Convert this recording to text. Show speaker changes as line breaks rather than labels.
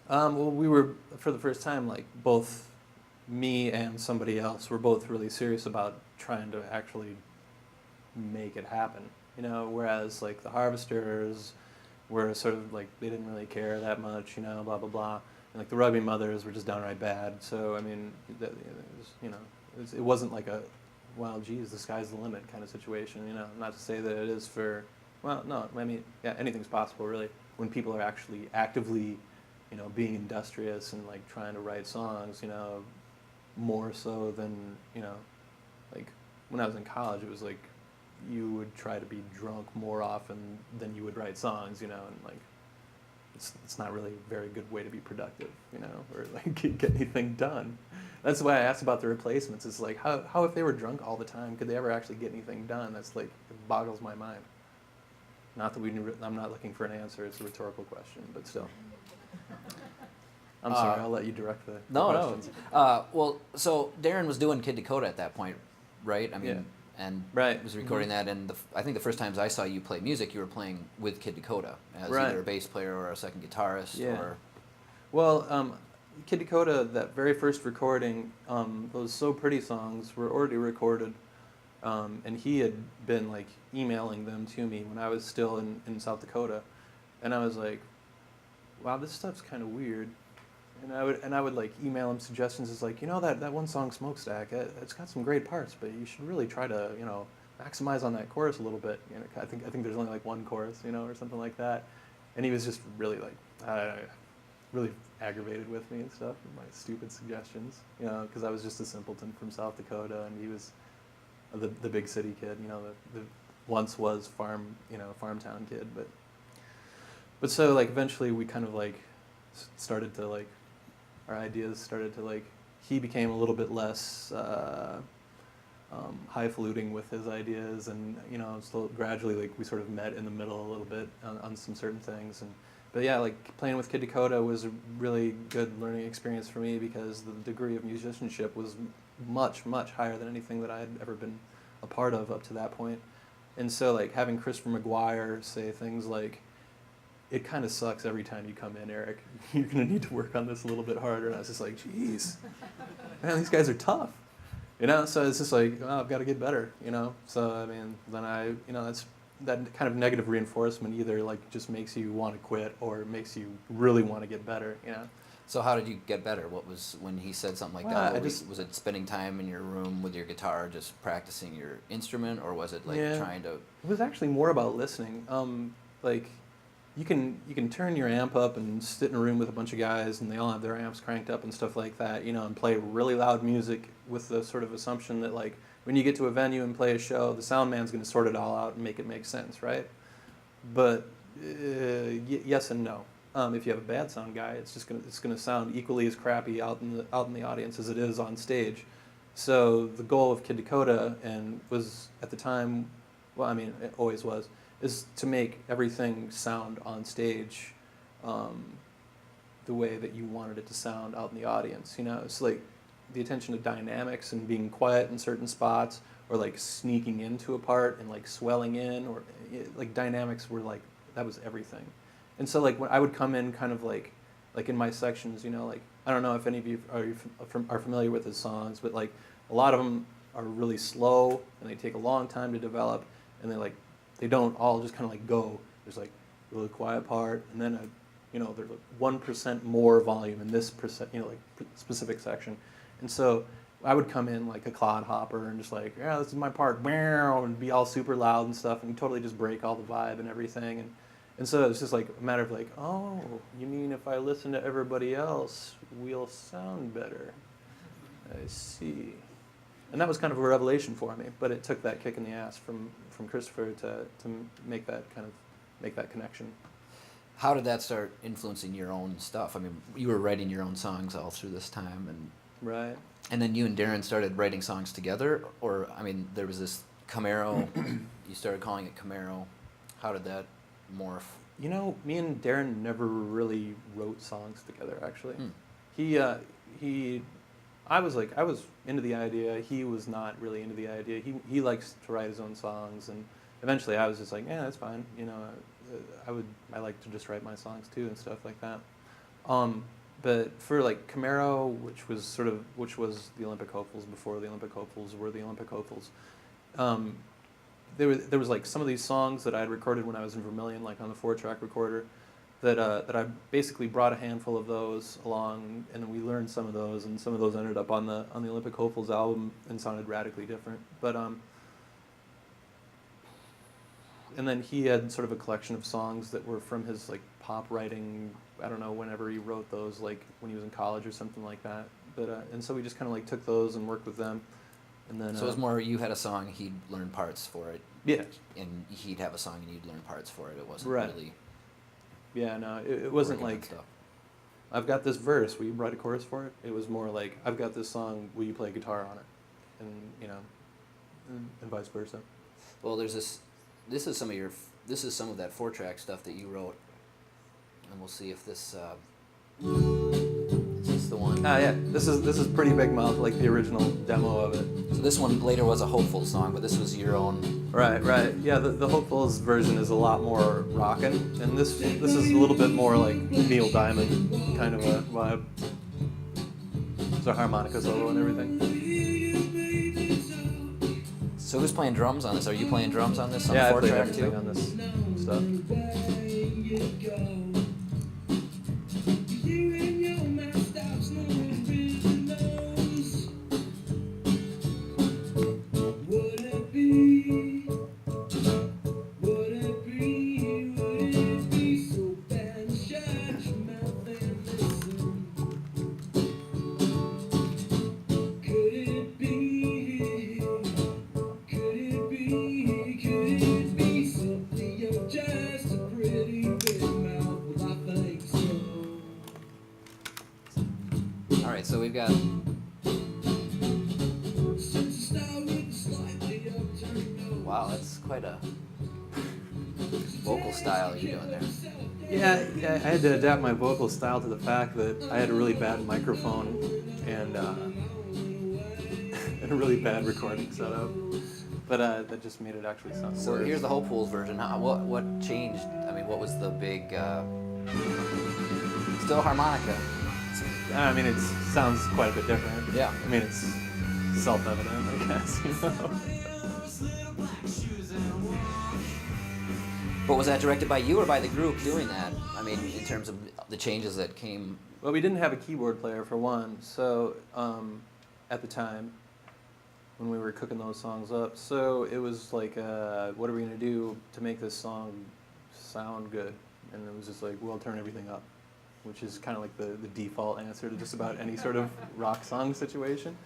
Well, we were, for the first time, like, both me and somebody else were both really serious about trying to actually make it happen. Whereas, like, the Harvesters were sort of, like, they didn't really care that much, blah, blah, blah. And, like, the Rugby Mothers were just downright bad. So, I mean, it wasn't like a, well, geez, the sky's the limit kind of situation, Not to say that it is for, well, no, I mean, yeah, anything's possible, really, when people are actually actively, being industrious and, like, trying to write songs, more so than, like, when I was in college, it was like you would try to be drunk more often than you would write songs, and, like, it's not really a very good way to be productive, or, like, get anything done. That's why I asked about the Replacements. It's like, how if they were drunk all the time, could they ever actually get anything done? That's, like, it boggles my mind. Not that I'm not looking for an answer. It's a rhetorical question, but still. I'm sorry, I'll let you direct the questions.
No. Well, so Darren was doing Kid Dakota at that point, right? I mean,
Yeah.
And
right.
was recording that, and I think the first times I saw you play music, you were playing with Kid Dakota as
right.
either a bass player or a second guitarist.
Yeah.
Or...
Well, Kid Dakota, that very first recording, those So Pretty songs were already recorded, and he had been, like, emailing them to me when I was still in South Dakota, and I was like, wow, this stuff's kind of weird. And I would like email him suggestions. It's like, that one song Smokestack, it's got some great parts, but you should really try to maximize on that chorus a little bit. I think there's only like one chorus, or something like that. And he was just really like really aggravated with me and stuff with my stupid suggestions, because I was just a simpleton from South Dakota, and he was the big city kid, the once was farm town kid, but so, like, eventually we kind of, like, started to, like, our ideas started to, like, he became a little bit less highfalutin with his ideas, and, so gradually, like, we sort of met in the middle a little bit on some certain things. But yeah, like, playing with Kid Dakota was a really good learning experience for me, because the degree of musicianship was much, much higher than anything that I had ever been a part of up to that point. And so, like, having Christopher McGuire say things like, it kind of sucks every time you come in, Eric. You're going to need to work on this a little bit harder. And I was just like, geez, man, these guys are tough. So it's just like, oh, I've got to get better, So, I mean, then that's that kind of negative reinforcement either, like, just makes you want to quit or makes you really want to get better,
So how did you get better? What was, when he said something like that, was it spending time in your room with your guitar just practicing your instrument, or was it, like, trying to...
It was actually more about listening. Like, you can turn your amp up and sit in a room with a bunch of guys, and they all have their amps cranked up and stuff like that, and play really loud music with the sort of assumption that, like, when you get to a venue and play a show, the sound man's going to sort it all out and make it make sense, right? But yes and no. If you have a bad sound guy, it's gonna sound equally as crappy out in the audience as it is on stage. So the goal of Kid Dakota, and was at the time, well, I mean, it always was, is to make everything sound on stage the way that you wanted it to sound out in the audience. It's like the attention to dynamics and being quiet in certain spots, or, like, sneaking into a part and, like, swelling in, or, like, dynamics were, like, that was everything. And so, like, when I would come in kind of like in my sections, like, I don't know if any of you are familiar with his songs, but, like, a lot of them are really slow and they take a long time to develop, and they don't all just kind of, like, go. There's, like, a really quiet part, and then there's, like, 1% more volume in this percent, like, specific section. And so I would come in like a clodhopper and just, like, yeah, this is my part, and be all super loud and stuff, and totally just break all the vibe and everything. And so it's just, like, a matter of, like, oh, you mean if I listen to everybody else, we'll sound better? I see. And that was kind of a revelation for me, but it took that kick in the ass from Christopher to make that connection.
How did that start influencing your own stuff? I mean, you were writing your own songs all through this time, and
right.
And then you and Darren started writing songs together, or, I mean, there was this Camaro. You started calling it Camaro. How did that morph?
Me and Darren never really wrote songs together, actually. I was into the idea. He was not really into the idea. He likes to write his own songs, and eventually I was just like, yeah, that's fine. I like to just write my songs too and stuff like that. But for like Camaro, which was the Olympic hopefuls before the Olympic hopefuls were the Olympic hopefuls, there was like some of these songs that I had recorded when I was in Vermilion, like on the 4-track recorder, that I basically brought a handful of those along, and we learned some of those, and some of those ended up on the Olympic hopefuls album and sounded radically different. But and then he had sort of a collection of songs that were from his like pop writing. I don't know, whenever he wrote those, like when he was in college or something like that. But and so we just kind of like took those and worked with them, and then.
So it was more you had a song, he'd learn parts for it.
Yeah.
And he'd have a song and you'd learn parts for it. It wasn't
right.
really.
Yeah, no, it wasn't like. I've got this verse. Will you write a chorus for it? It was more like, I've got this song. Will you play guitar on it? And and vice versa.
Well, there's this. This is some of that 4-track stuff that you wrote. And we'll see if this is this the one.
Yeah, this is Pretty Big Mouth, like the original demo of it.
So this one later was a Hopeful song, but this was your own.
Right. Yeah, the Hopefuls version is a lot more rockin', and this is a little bit more like Neil Diamond kind of a vibe. It's a harmonica solo and everything.
So who's playing drums on this? Are you playing drums on this? On
yeah,
4-track
I play everything on this stuff.
All right, so we've got. Wow, that's quite a vocal style you're doing there.
Yeah, I had to adapt my vocal style to the fact that I had a really bad microphone and and a really bad recording setup. But that just made it actually sound worse.
So here's the Hopefuls version. What changed? I mean, what was the big? Still harmonica.
I mean, it sounds quite a bit different.
Yeah.
I mean, it's self-evident, I guess.
But was that directed by you or by the group doing that? I mean, in terms of the changes that came.
Well, we didn't have a keyboard player for one, so at the time when we were cooking those songs up, so it was like, what are we gonna do to make this song sound good? And it was just like, well, turn everything up, which is kind of like the default answer to just about any sort of rock song situation.